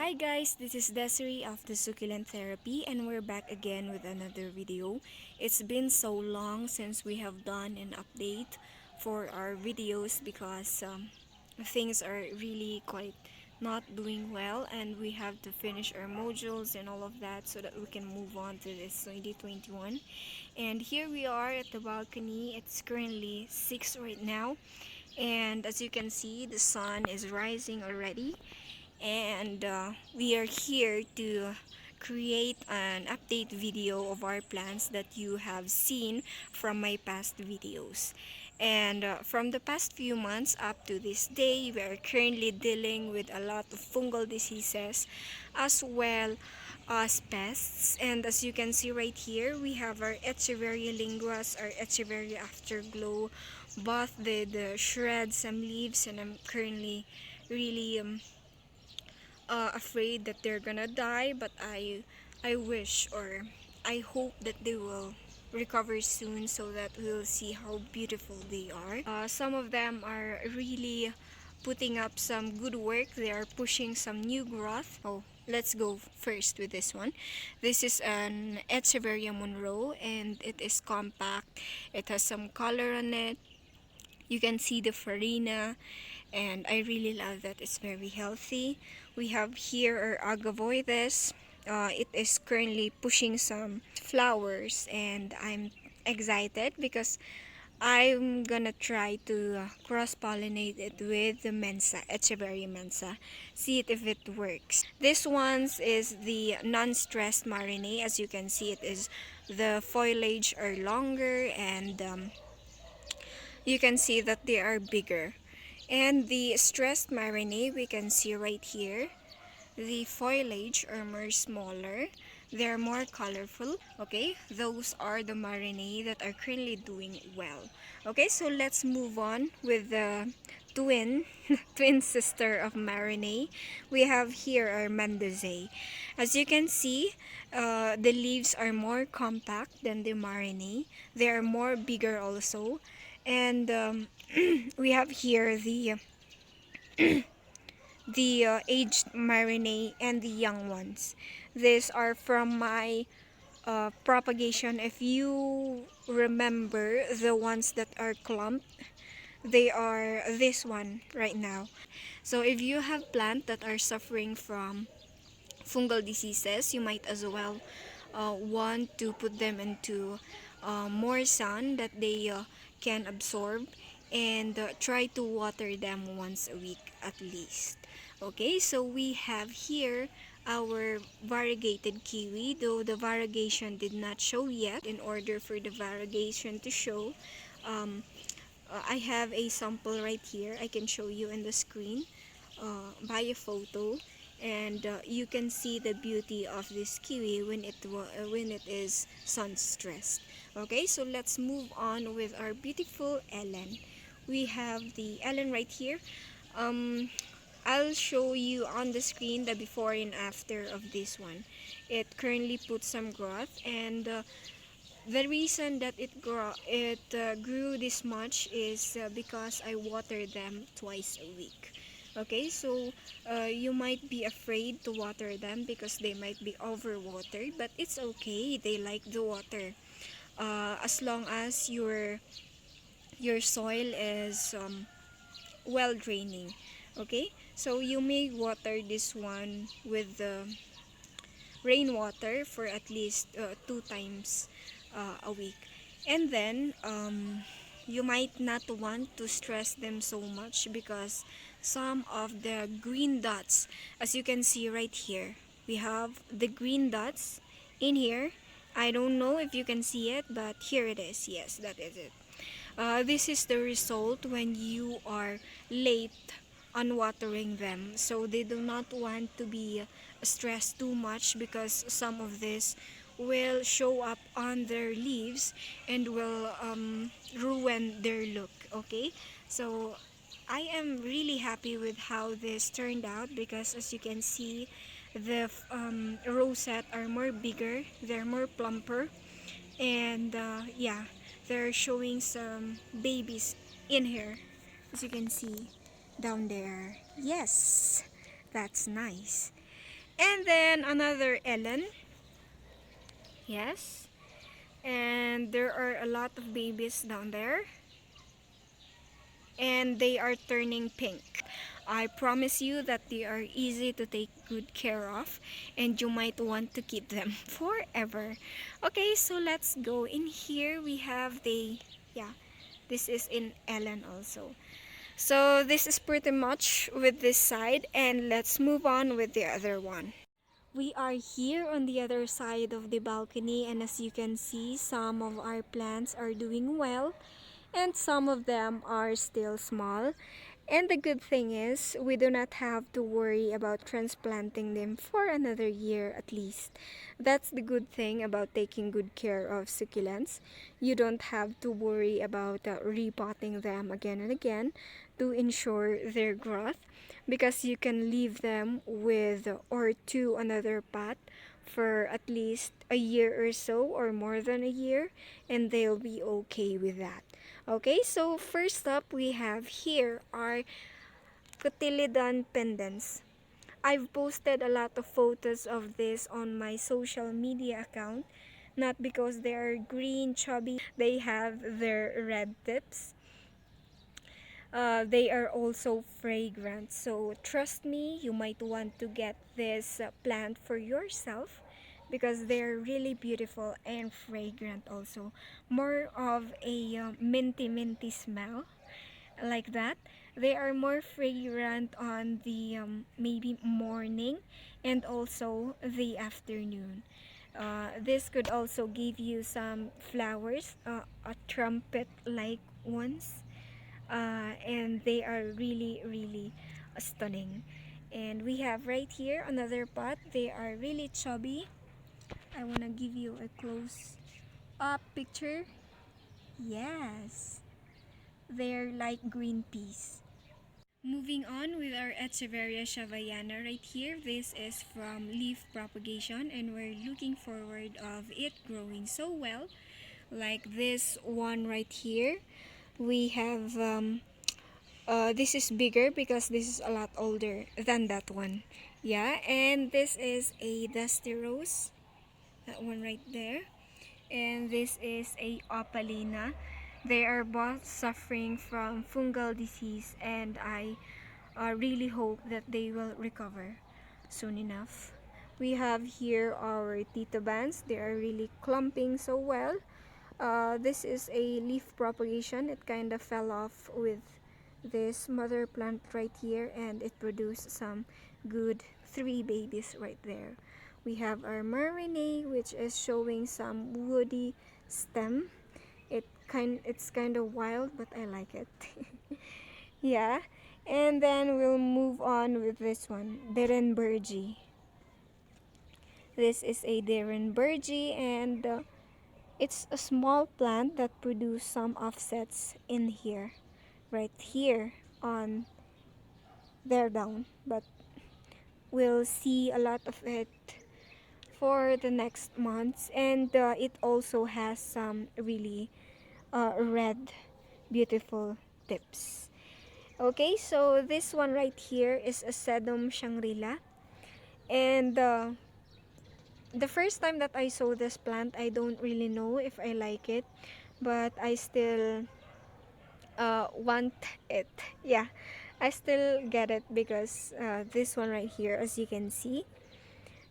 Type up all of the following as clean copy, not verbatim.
Hi guys, this is Desiree of the Succulent Therapy and we're back again with another video. It's been so long since we have done an update for our videos because things are really quite not doing well and we have to finish our modules and all of that so that we can move on to this 2021. And here we are at the balcony. It's currently 6 right now, and as you can see the sun is rising already, and we are here to create an update video of our plants that you have seen from my past videos. And from the past few months up to this day, we are currently dealing with a lot of fungal diseases as well as pests. And as you can see right here, we have our Echeveria linguas, our Echeveria afterglow. Both did shred some leaves, and I'm currently really afraid that they're gonna die, but I wish, or I hope that they will recover soon so that we'll see how beautiful they are. Some of them are really putting up some good work. They are pushing some new growth. Oh, let's go first with this one. This is an Echeveria Monroe, and it is compact. It has some color on it. You can see the farina, and I really love that. It's very healthy. We have here our agavoides. It is currently pushing some flowers, and I'm excited because I'm gonna try to cross-pollinate it with the Mensa, Echeveria Mensa. See it if it works. This one's is the non-stressed marinade. As you can see, it is the foliage are longer, and you can see that they are bigger. And the stressed marinade, we can see right here, the foliage are more smaller. They're more colorful. Okay, those are the marinade that are currently doing well. Okay, so let's move on with the twin twin sister of marinade. We have here our Mendoza. As you can see, the leaves are more compact than the marinade. They are more bigger also, and we have here the aged marinade and the young ones. These are from my propagation. If you remember the ones that are clumped, they are this one right now. So if you have plants that are suffering from fungal diseases, you might as well want to put them into more sun that they can absorb, and try to water them once a week at least. Okay, so we have here our variegated kiwi, though the variegation did not show yet. In order for the variegation to show, I have a sample right here. I can show you in the screen by a photo, and you can see the beauty of this kiwi when it is sun stressed. Okay, so let's move on with our beautiful Ellen. We have the Ellen right here. um, I'll show you on the screen the before and after of this one. It currently puts some growth, and the reason that it grew this much is because I water them twice a week. Okay, so you might be afraid to water them because they might be overwatered, but it's okay. They like the water, as long as your soil is well draining. Okay, so you may water this one with the rainwater for at least 2 times a week. And then you might not want to stress them so much because some of the green dots, as you can see right here, we have the green dots in here. I don't know if you can see it, but here it is. Yes, that is it. This is the result when you are late on watering them. So they do not want to be stressed too much because some of this will show up on their leaves and will ruin their look. Okay, so I am really happy with how this turned out because as you can see, the rosette are more bigger, they're more plumper, and yeah, they're showing some babies in here, as you can see down there. Yes, that's nice. And then another Ellen. Yes. And there are a lot of babies down there. And they are turning pink. I promise you that they are easy to take good care of and you might want to keep them forever. Okay, so let's go. In here we have yeah, this is in Ellen also. So this is pretty much with this side and let's move on with the other one. We are here on the other side of the balcony and as you can see, some of our plants are doing well and some of them are still small. And the good thing is, we do not have to worry about transplanting them for another year at least. That's the good thing about taking good care of succulents. You don't have to worry about repotting them again and again to ensure their growth because you can leave them with or to another pot for at least a year or so or more than a year and they'll be okay with that. Okay, so first up we have here our Cotyledon pendants. I've posted a lot of photos of this on my social media account, not because they are green, chubby, they have their red tips. They are also fragrant, so trust me, you might want to get this plant for yourself because they're really beautiful and fragrant also. More of a minty smell like that. They are more fragrant on the maybe morning and also the afternoon. This could also give you some flowers, a trumpet like ones, and they are really stunning. And we have right here another pot. They are really chubby. I want to give you a close up picture. Yes, they're like green peas. Moving on with our Echeveria shavayana right here. This is from leaf propagation and we're looking forward of it growing so well. Like this one right here. We have this is bigger because this is a lot older than that one. Yeah, and this is a dusty rose. That one right there. And this is a opalina. They are both suffering from fungal disease and I really hope that they will recover soon enough. We have here our Tito bands. They are really clumping so well. This is a leaf propagation. It kind of fell off with this mother plant right here and it produced some good 3 babies right there. We have our marinade which is showing some woody stem. It's kind of wild but I like it. Yeah, and then we'll move on with this one, Derenbergi. This is a Derenbergi and it's a small plant that produce some offsets in here, right here on there down, but we'll see a lot of it for the next months and it also has some really red beautiful tips. Okay, so this one right here is a Sedum Shangri-La. And the first time that I saw this plant, I don't really know if I like it. But I still want it. Yeah, I still get it because this one right here, as you can see,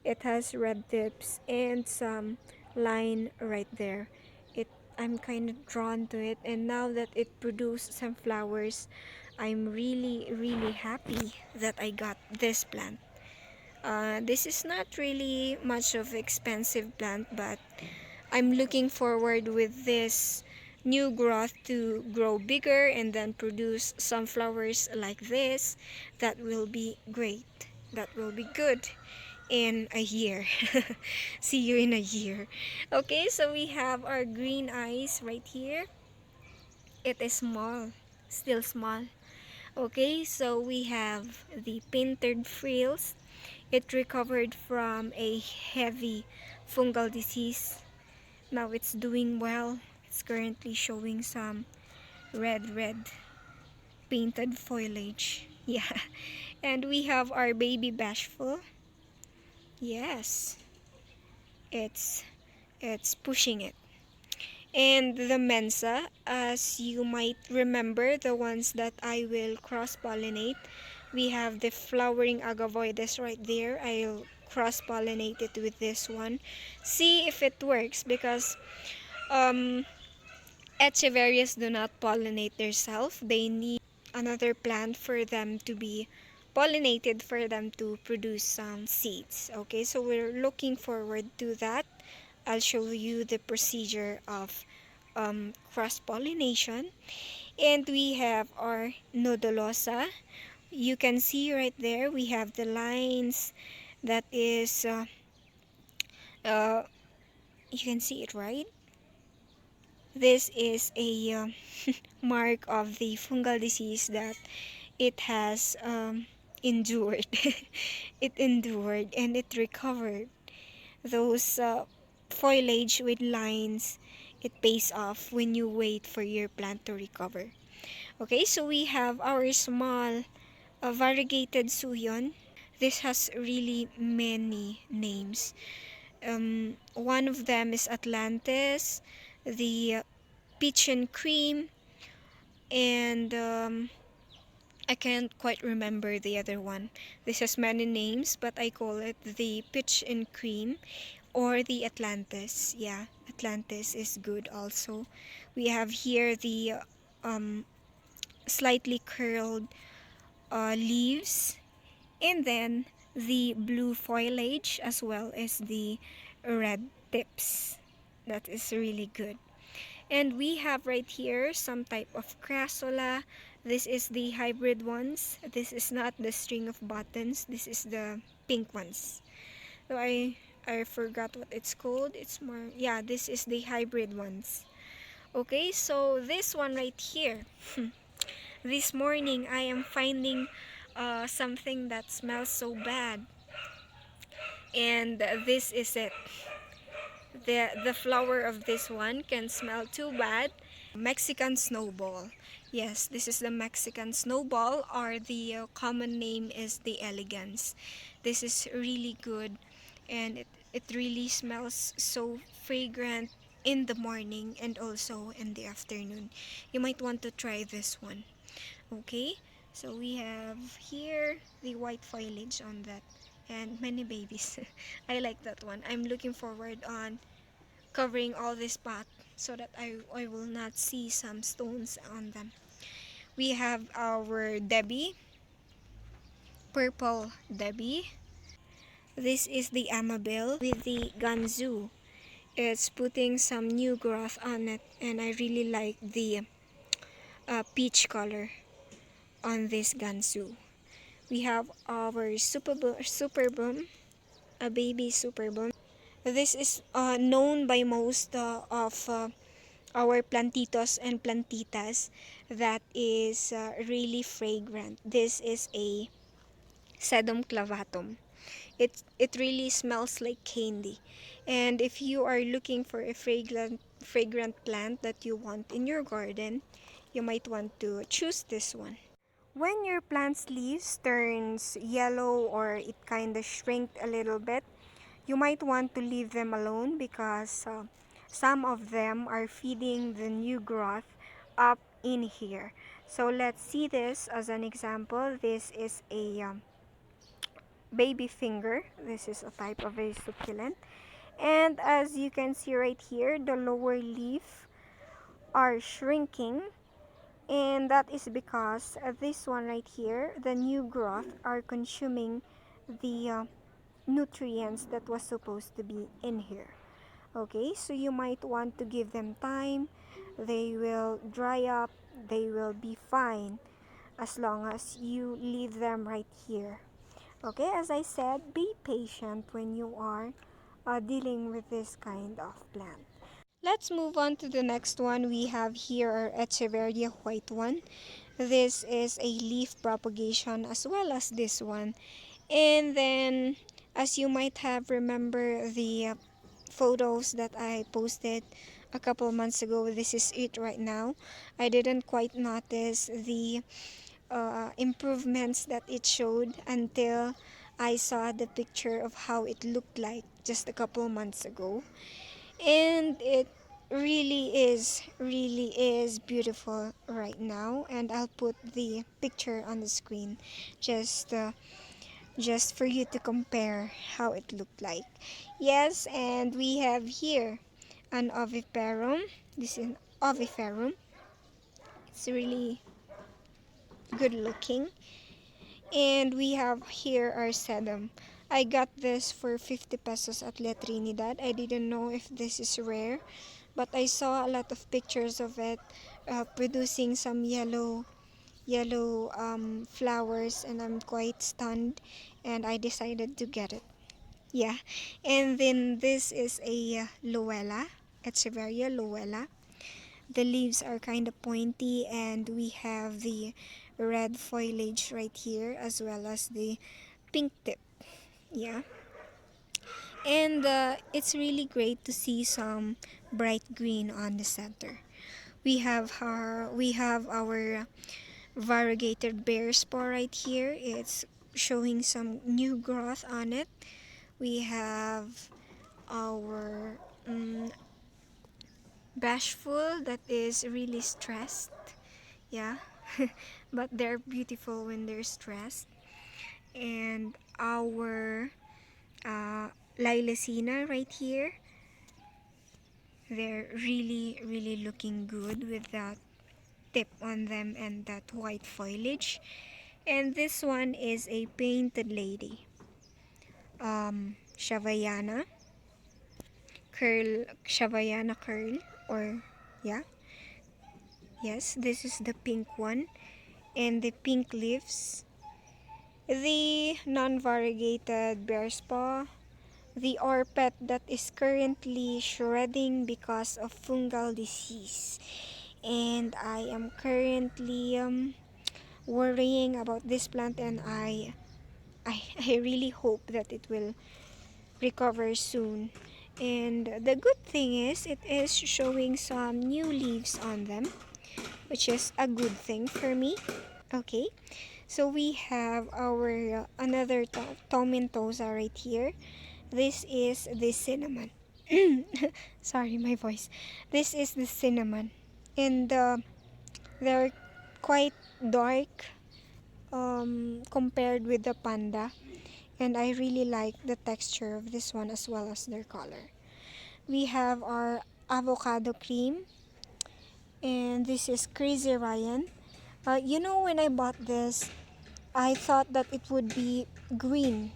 it has red tips and some line right there. I'm kind of drawn to it and now that it produced some flowers, I'm really happy that I got this plant. This is not really much of expensive plant but I'm looking forward with this new growth to grow bigger and then produce some flowers like this. That will be great. That will be good in a year. See you in a year. Okay, so we have our green eyes right here. It is small, still small. Okay, so we have the painted frills. It recovered from a heavy fungal disease. Now it's doing well. It's currently showing some red painted foliage. Yeah. And we have our baby bashful. Yes, it's it's pushing it. And the Mensa, as you might remember, the ones that I will cross-pollinate, we have the flowering agavoides right there. I'll cross-pollinate it with this one. See if it works, because um, Echeverias do not pollinate themselves. They need another plant for them to be pollinated, for them to produce some seeds. Okay, so we're looking forward to that. I'll show you the procedure of cross-pollination. And we have our nodulosa. You can see right there we have the lines that is uh, you can see it, right? This is a mark of the fungal disease that it has endured. It endured and it recovered. Those foliage with lines, it pays off when you wait for your plant to recover. Okay, so we have our small variegated suyon. This has really many names. One of them is Atlantis, the peach and cream, and I can't quite remember the other one. This has many names, but I call it the peach and cream or the Atlantis. Yeah, Atlantis is good also. We have here the um, slightly curled leaves, and then the blue foliage as well as the red tips. That is really good. And we have right here some type of crassula. This is the hybrid ones. This is not the string of buttons. This is the pink ones. So I forgot what it's called. It's more, yeah, this is the hybrid ones. Okay, so this one right here. This morning I am finding something that smells so bad, and this is it. The flower of this one can smell too bad. Mexican snowball. Yes, this is the Mexican snowball, or the common name is the elegans. This is really good, and it really smells so fragrant in the morning and also in the afternoon. You might want to try this one. Okay, so we have here the white foliage on that and many babies. I like that one. I'm looking forward on covering all this pot so that I will not see some stones on them. We have our Debbie, purple Debbie. This is the Amabel with the Ganzu. It's putting some new growth on it, and I really like the peach color on this Ganzu. We have our Superboom, a baby Superboom. This is known by most of our plantitos and plantitas, that is really fragrant. This is a Sedum clavatum. It really smells like candy. And if you are looking for a fragrant plant that you want in your garden, you might want to choose this one. When your plant's leaves turns yellow or it kind of shrinked a little bit, you might want to leave them alone, because some of them are feeding the new growth up in here. So let's see this as an example. This is a baby finger. This is a type of a succulent. And as you can see right here, the lower leaf are shrinking, and that is because this one right here, the new growth, are consuming the nutrients that was supposed to be in here. Okay, so you might want to give them time. They will dry up, they will be fine as long as you leave them right here. Okay, as I said, be patient when you are dealing with this kind of plant. Let's move on to the next one. We have here our Echeveria white one. This is a leaf propagation as well as this one. And then, as you might have remember the photos that I posted a couple months ago, this is it right now. I didn't quite notice the improvements that it showed until I saw the picture of how it looked like just a couple months ago, and it really is beautiful right now. And I'll put the picture on the screen just just for you to compare how it looked like. Yes, and we have here an oviparum. This is an oviparum. It's really good looking. And we have here our sedum. I got this for 50 pesos at La Trinidad. I didn't know if this is rare, but I saw a lot of pictures of it producing some yellow flowers, and I'm quite stunned, and I decided to get it. Yeah, and then this is a Luella, Echeveria Luella. The leaves are kind of pointy, and we have the red foliage right here as well as the pink tip. Yeah, and it's really great to see some bright green on the center. We have our variegated bear spore right here. It's showing some new growth on it. We have our bashful that is really stressed. Yeah, but they're beautiful when they're stressed. And our lilacina right here, they're really looking good with that tip on them and that white foliage. And this one is a painted lady, Shavayana curl, or yeah, yes, this is the pink one, and the pink leaves, the non-variegated bear's paw, the orpet that is currently shredding because of fungal disease. And I am currently worrying about this plant, and I really hope that it will recover soon. And the good thing is it is showing some new leaves on them, which is a good thing for me. Okay, so we have our another tomentosa right here. This is the cinnamon. Sorry, my voice. This is the cinnamon, and they're quite dark compared with the panda, and I really like the texture of this one as well as their color. We have our avocado cream, and this is Crazy Ryan. When I bought this, I thought that it would be green,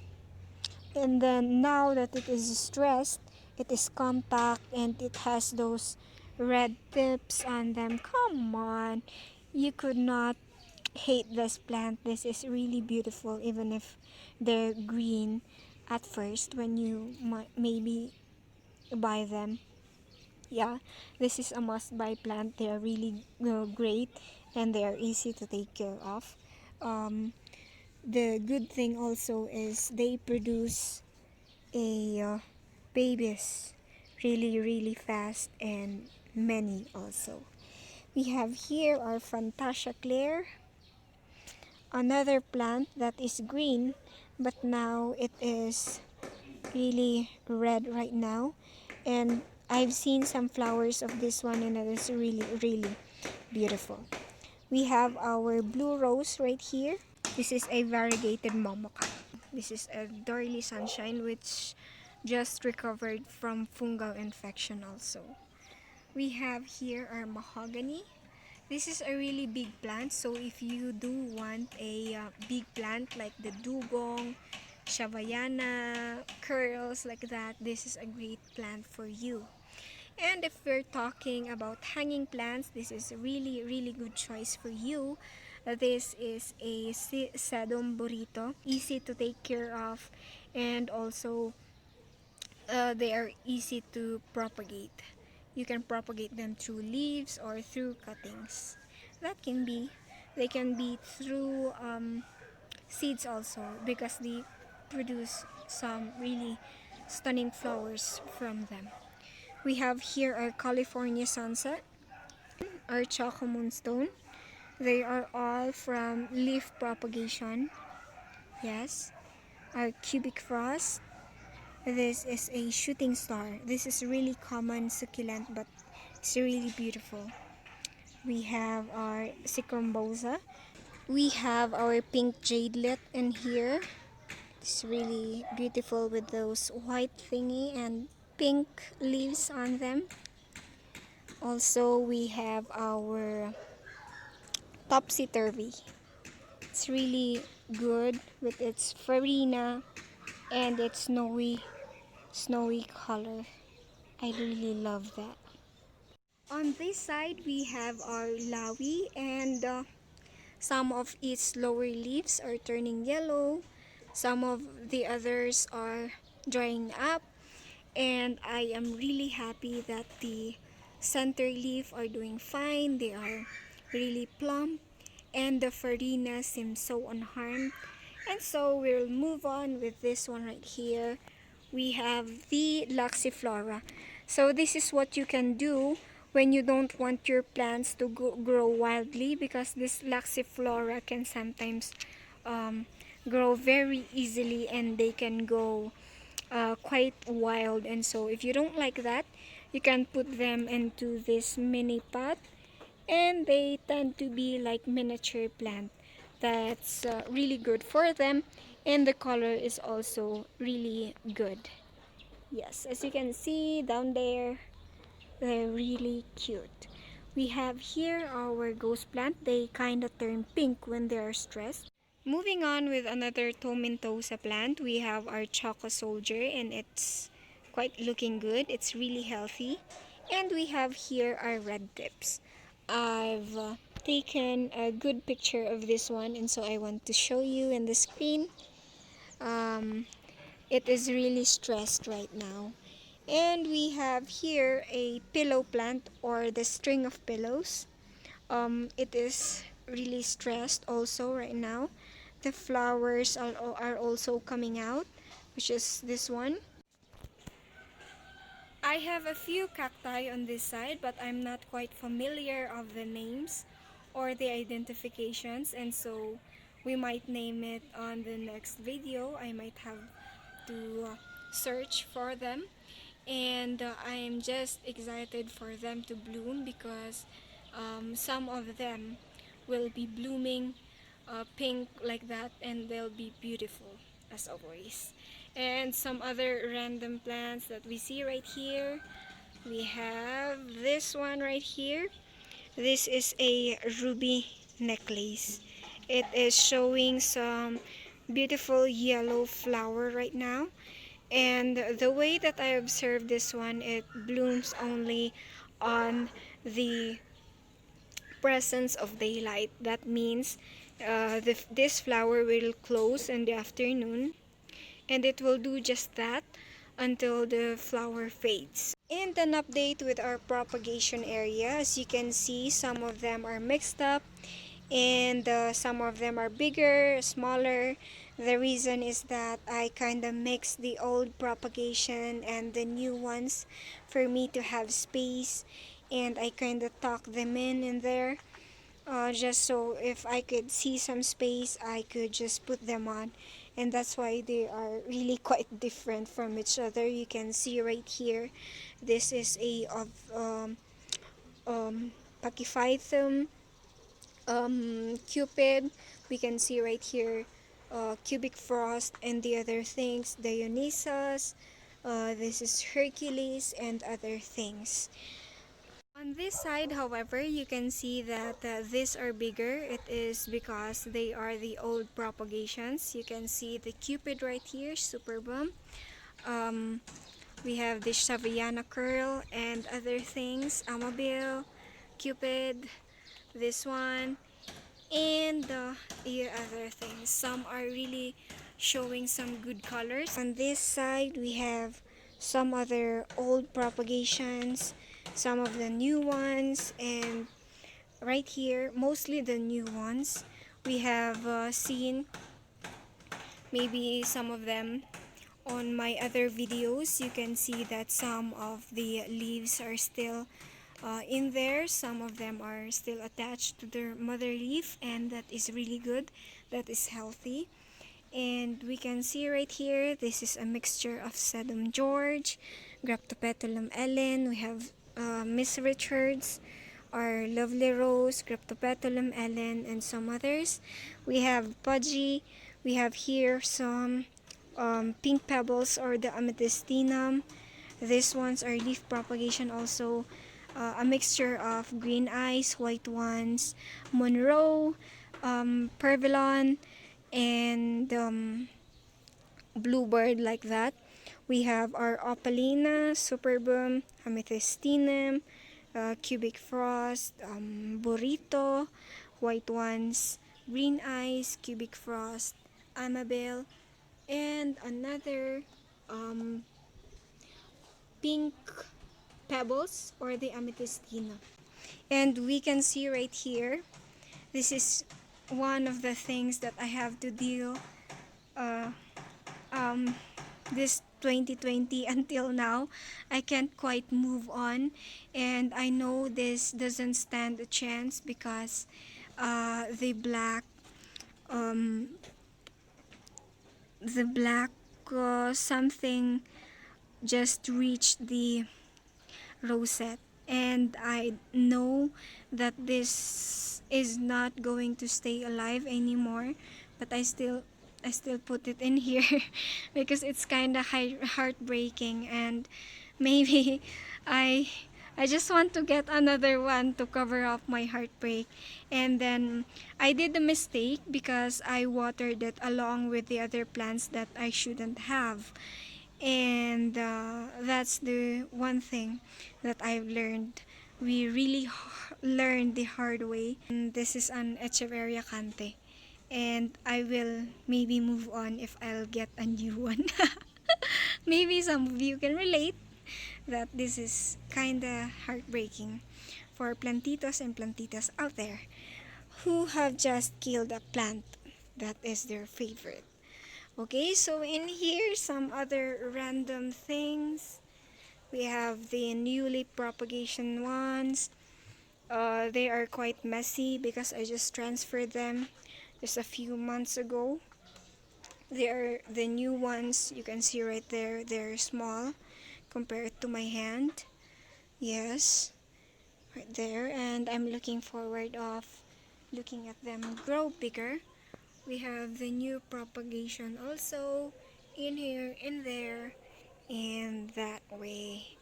and then now that it is stressed, it is compact and it has those red tips on them. Come on, you could not hate this plant. This is really beautiful, even if they're green at first when you maybe buy them. Yeah, this is a must buy plant. They are really great, and they are easy to take care of. um, the good thing also is they produce a babies really fast, and many also. We have here our Fantasia Claire, another plant that is green, but now it is really red right now, and I've seen some flowers of this one, and it is really beautiful. We have our blue rose right here. This is a variegated momoka. This is a doily sunshine which just recovered from fungal infection also. We have here our mahogany. This is a really big plant, so if you do want a big plant like the dugong, shavayana, curls like that, this is a great plant for you. And if we're talking about hanging plants, this is a really good choice for you. This is a sedum burrito, easy to take care of, and also they are easy to propagate. You can propagate them through leaves or through cuttings. That can be, they can be through seeds also, because they produce some really stunning flowers from them. We have here our California sunset, our choco moonstone. They are all from leaf propagation. Yes. our cubic frost. This is a shooting star. This is really common succulent, but it's really beautiful. We have our Sicrombosa. We have our pink jadelet in here. It's really beautiful with those white thingy and pink leaves on them. Also, we have our topsy-turvy. It's really good with its farina and its snowy color. I really love that. On this side, we have our lawi, and some of its lower leaves are turning yellow. Some of the others are drying up, and I am really happy that the center leaf are doing fine. They are really plump, and the farina seems so unharmed. And so we'll move on with this one right here. We have the Luxiflora. So this is what you can do when you don't want your plants to grow wildly, because this Luxiflora can sometimes grow very easily and they can go quite wild. And so if you don't like that, you can put them into this mini pot, and they tend to be like miniature plant. That's really good for them, and the color is also really good. Yes, as you can see down there, they're really cute. We have here our ghost plant. They kind of turn pink when they are stressed. Moving on with another tomentosa plant, we have our Choco Soldier, and it's quite looking good. It's really healthy. And we have here our red tips. I've taken a good picture of this one, and so I want to show you in the screen. It is really stressed right now. And we have here a pillow plant, or the string of pillows. It is really stressed also right now. The flowers are also coming out, which is this one. I have a few cacti on this side, but I'm not quite familiar of the names or the identifications, and so we might name it on the next video. I might have to search for them, and I'm just excited for them to bloom, because some of them will be blooming pink like that, and they'll be beautiful as always. And some other random plants that we see right here, we have this one right here. This is a ruby necklace. It is showing some beautiful yellow flower right now, and the way that I observe this one, it blooms only on the presence of daylight. That means this flower will close in the afternoon, and it will do just that until the flower fades. And an update with our propagation area. As you can see, some of them are mixed up, and some of them are bigger, smaller. The reason is that I kind of mix the old propagation and the new ones for me to have space, and I kind of tuck them in there, just so if I could see some space, I could just put them on. And that's why they are really quite different from each other. You can see right here, this is a of Pachyphytum, Cupid. We can see right here cubic frost and the other things, Dionysus, this is Hercules, and other things. On this side, however, you can see that these are bigger. It is because they are the old propagations. You can see the Cupid right here, Superbum. We have the Saviana curl and other things, Amabile, Cupid, this one, and the other things. Some are really showing some good colors. On this side, we have some other old propagations, some of the new ones, and right here, mostly the new ones. We have seen maybe some of them on my other videos. You can see that some of the leaves are still in there. Some of them are still attached to their mother leaf, and that is really good. That is healthy. And we can see right here, this is a mixture of Sedum George, Graptopetalum Ellen. We have Miss Richards, our Lovely Rose, Graptopetalum Ellen, and some others. We have Pudgy. We have here some pink pebbles or the amethystinum. These ones are leaf propagation also. A mixture of green eyes, white ones, Monroe, Pervilon, and bluebird, like that. We have our Opalina, Superbum, Amethystinum, Cubic Frost, Burrito, white ones, green eyes, Cubic Frost, Amabel, and another pink pebbles or the Amethystina. And we can see right here, this is one of the things that I have to deal uh, this 2020 until now. I can't quite move on, and I know this doesn't stand a chance because the um, black something just reached the rosette, and I know that this is not going to stay alive anymore, but I still put it in here because it's kind of heartbreaking, and maybe I I just want to get another one to cover up my heartbreak. And then I did a mistake because I watered it along with the other plants that I shouldn't have. And that's the one thing that I've learned. We really learned the hard way. And this is an Echeveria cante. And I will maybe move on if I'll get a new one. Maybe some of you can relate that this is kinda heartbreaking for plantitos and plantitas out there who have just killed a plant that is their favorite. Okay, so in here, some other random things. We have the newly propagation ones. They are quite messy because I just transferred them just a few months ago. They are the new ones. You can see right there, they're small compared to my hand. Yes, right there. And I'm looking forward of looking at them grow bigger. We have the new propagation also in here, in there, and that way.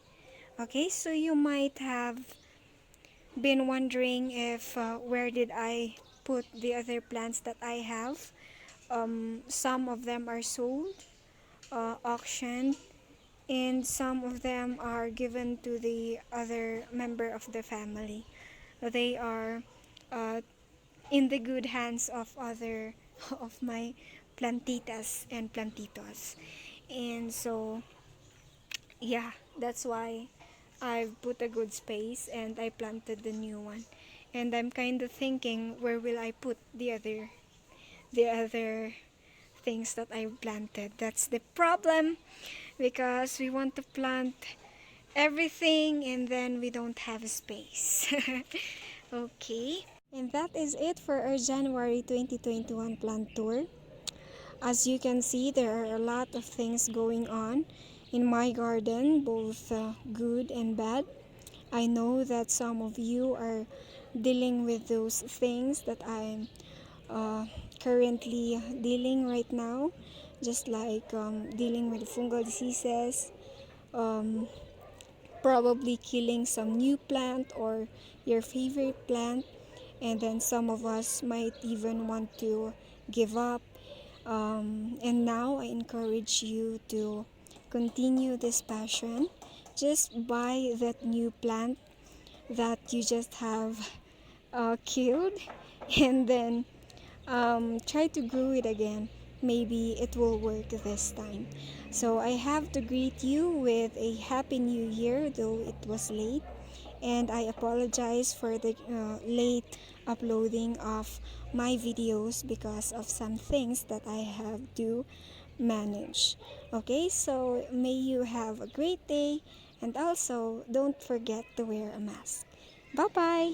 Okay, so you might have been wondering if where did I put the other plants that I have. Some of them are sold, auctioned, and some of them are given to the other member of the family. They are uh, in the good hands of other of my plantitas and plantitos. And so yeah, that's why I've put a good space and I planted the new one. And I'm kind of thinking, where will I put the other things that I planted? That's the problem, because we want to plant everything and then we don't have space. Okay. And that is it for our January 2021 plant tour. As you can see, there are a lot of things going on in my garden, both good and bad. I know that some of you are dealing with those things that I'm currently dealing right now, just like dealing with fungal diseases, um, probably killing some new plant or your favorite plant, and then some of us might even want to give up. And now I encourage you to continue this passion. Just buy that new plant that you just have killed, and then try to grow it again. Maybe it will work this time. So I have to greet you with a happy new year, though it was late. And I apologize for the late uploading of my videos because of some things that I have to manage. Okay, so may you have a great day, and also don't forget to wear a mask. Bye bye.